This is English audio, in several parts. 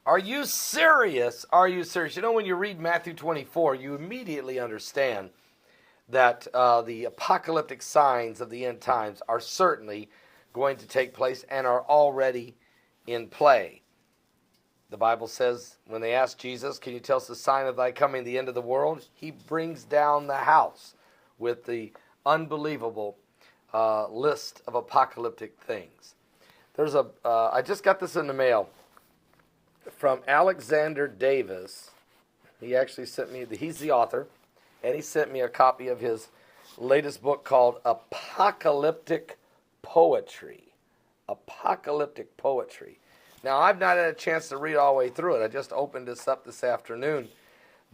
Are you serious? Are you serious? You know, when you read Matthew 24, you immediately understand that the apocalyptic signs of the end times are certainly going to take place and are already in play. The Bible says when they asked Jesus, can you tell us the sign of thy coming, the end of the world? He brings down the house with the unbelievable list of apocalyptic things. I just got this in the mail from Alexander Davis. He actually sent me, he's the author, and he sent me a copy of his latest book called Apocalyptic Poetry. Apocalyptic Poetry. Now, I've not had a chance to read all the way through it. I just opened this up this afternoon.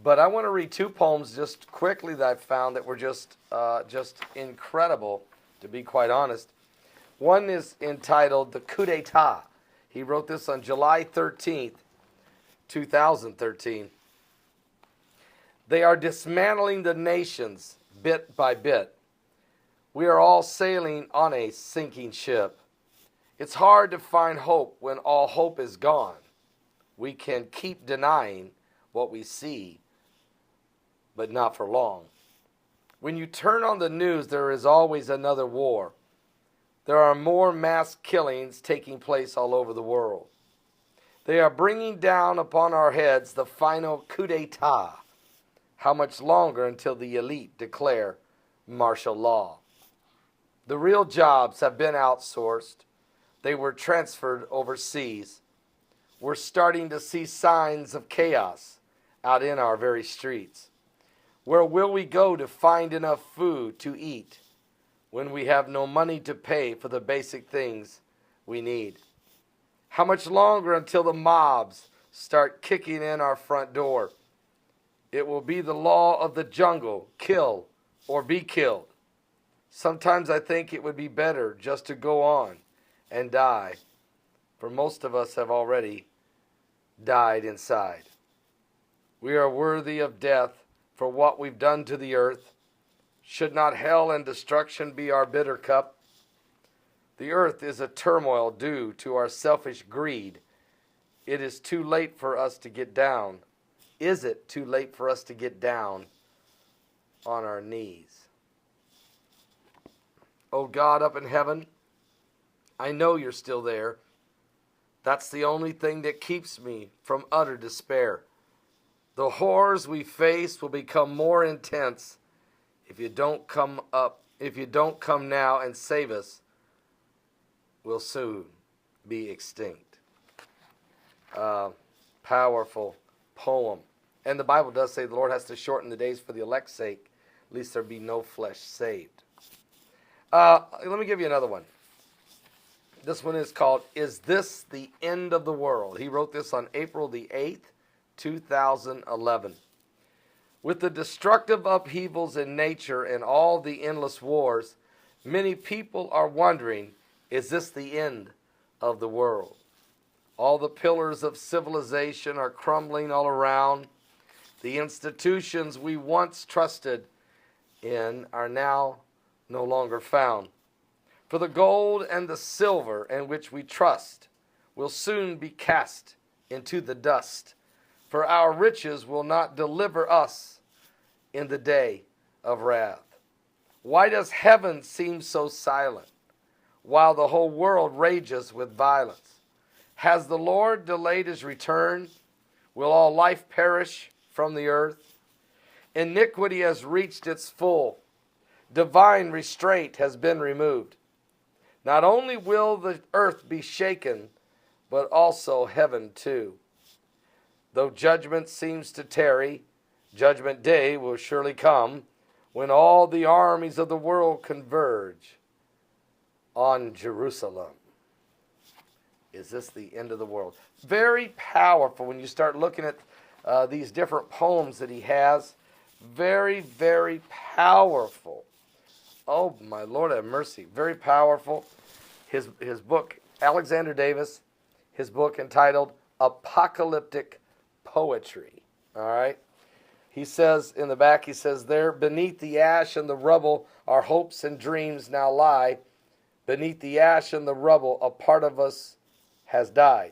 But I want to read two poems just quickly that I found that were just incredible, to be quite honest. One is entitled The Coup d'etat. He wrote this on July 13th, 2013. They are dismantling the nations bit by bit. We are all sailing on a sinking ship. It's hard to find hope when all hope is gone. We can keep denying what we see, but not for long. When you turn on the news, there is always another war. There are more mass killings taking place all over the world. They are bringing down upon our heads the final coup d'etat. How much longer until the elite declare martial law? The real jobs have been outsourced. They were transferred overseas. We're starting to see signs of chaos out in our very streets. Where will we go to find enough food to eat when we have no money to pay for the basic things we need? How much longer until the mobs start kicking in our front door? It will be the law of the jungle, kill or be killed. Sometimes I think it would be better just to go on and die, for most of us have already died inside. We are worthy of death for what we've done to the earth. Should not hell and destruction be our bitter cup? The earth is a turmoil due to our selfish greed. It is too late for us to get down. Is it too late for us to get down on our knees? Oh God up in heaven, I know you're still there. That's the only thing that keeps me from utter despair. The horrors we face will become more intense if you don't come now and save us. We'll soon be extinct. Powerful poem. And the Bible does say the Lord has to shorten the days for the elect's sake, lest there be no flesh saved. Let me give you another one. This one is called, Is This the End of the World? He wrote this on April the 8th, 2011. With the destructive upheavals in nature and all the endless wars, many people are wondering, is this the end of the world? All the pillars of civilization are crumbling all around. The institutions we once trusted in are now no longer found. For the gold and the silver in which we trust will soon be cast into the dust. For our riches will not deliver us in the day of wrath. Why does heaven seem so silent while the whole world rages with violence? Has the Lord delayed his return? Will all life perish from the earth? Iniquity has reached its full. Divine restraint has been removed. Not only will the earth be shaken, but also heaven too. Though judgment seems to tarry, judgment day will surely come when all the armies of the world converge on Jerusalem. Is this the end of the world? Very powerful when you start looking at these different poems that he has. Very, very powerful. Oh, my Lord have mercy. Very powerful. His book, Alexander Davis, his book entitled Apocalyptic Poetry. All right? He says in the back, he says, there beneath the ash and the rubble our hopes and dreams now lie. Beneath the ash and the rubble a part of us has died.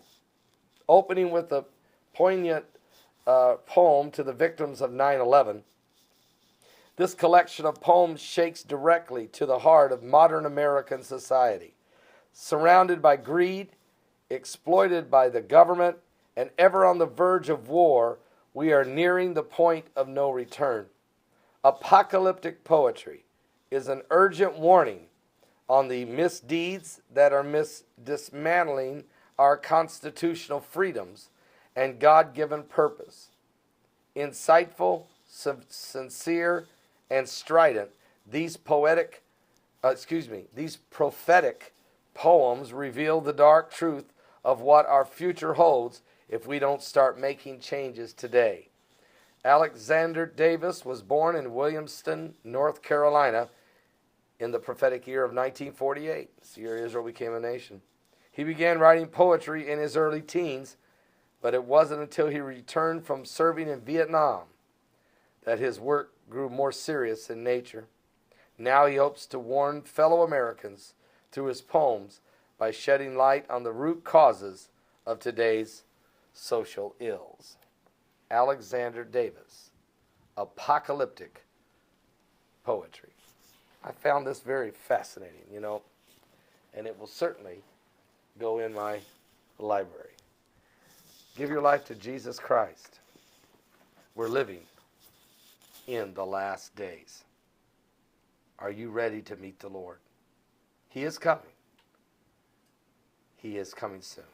Opening with a poignant poem to the victims of 9/11. This collection of poems shakes directly to the heart of modern American society. Surrounded by greed, exploited by the government, and ever on the verge of war, we are nearing the point of no return. Apocalyptic poetry is an urgent warning on the misdeeds that are dismantling our constitutional freedoms and God-given purpose. Insightful, sincere, and strident, these prophetic poems reveal the dark truth of what our future holds if we don't start making changes today. Alexander Davis was born in Williamston, North Carolina, in the prophetic year of 1948. It's the year Israel became a nation. He began writing poetry in his early teens, but it wasn't until he returned from serving in Vietnam that his work grew more serious in nature. Now he hopes to warn fellow Americans through his poems by shedding light on the root causes of today's social ills. Alexander Davis, Apocalyptic Poetry. I found this very fascinating, and it will certainly go in my library. Give your life to Jesus Christ. We're living in the last days. Are you ready to meet the Lord? He is coming. He is coming soon.